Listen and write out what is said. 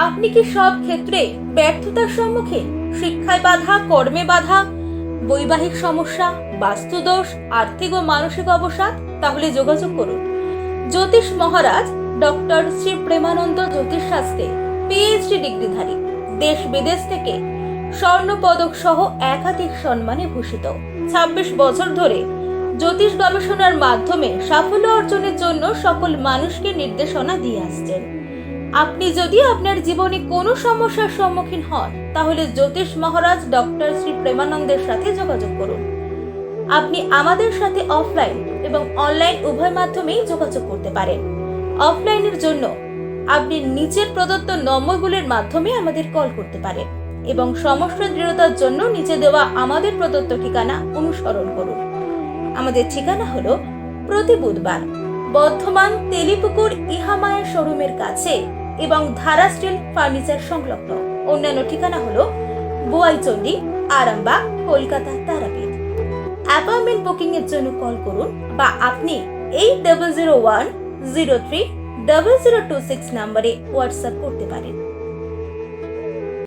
আপনি কি সব ক্ষেত্রে ব্যর্থতার সম্মুখীন? শিক্ষায় বাধা, কর্মে বাধা, বৈবাহিক সমস্যা, বাস্তুদোষ, আর্থিক ও মানসিক অবসাদ? তাহলে যোগাযোগ করুন জ্যোতিষ মহারাজ ডক্টর শ্রী প্রেমানন্দ জ্যোতিষ শাস্ত্রে পিএইচডি ডিগ্রিধারী, দেশ বিদেশ থেকে স্বর্ণ পদক সহ একাধিক সম্মানে ভূষিত। ২৬ বছর ধরে জ্যোতিষ গবেষণার মাধ্যমে সাফল্য অর্জনের জন্য সকল মানুষকে নির্দেশনা দিয়ে আসছেন। আপনি যদি আপনার জীবনে কোনো সমস্যার সম্মুখীন হন, তাহলে জ্যোতিষ মহারাজ ডক্টর শ্রী প্রেমানন্দের সাথে যোগাযোগ করুন। আপনি আমাদের সাথে অফলাইন এবং অনলাইন উভয় মাধ্যমেই যোগাযোগ করতে পারেন। অফলাইনের জন্য আপনি নিচের প্রদত্ত নম্বরগুলোর মাধ্যমে আমাদের কল করতে পারেন এবং সমস্যা দৃঢ়তার জন্য নিচে দেওয়া আমাদের প্রদত্ত ঠিকানা অনুসরণ করুন। আমাদের ঠিকানা হলো প্রতি বুধবার বর্ধমান তেলিপুকুর ইহামায়া শোরুমের কাছে এবং ধারা স্টিল ফার্নিচার সংলগ্ন। অন্যান্য ঠিকানা হলো বোয়াইচন্ডী, আরামবাগ, কলকাতা, তারাপীঠ। অ্যাপয়েন্টমেন্ট বুকিং এর জন্য কল করুন বা আপনি 8001030026 নম্বরে হোয়াটসঅ্যাপ করতে পারেন।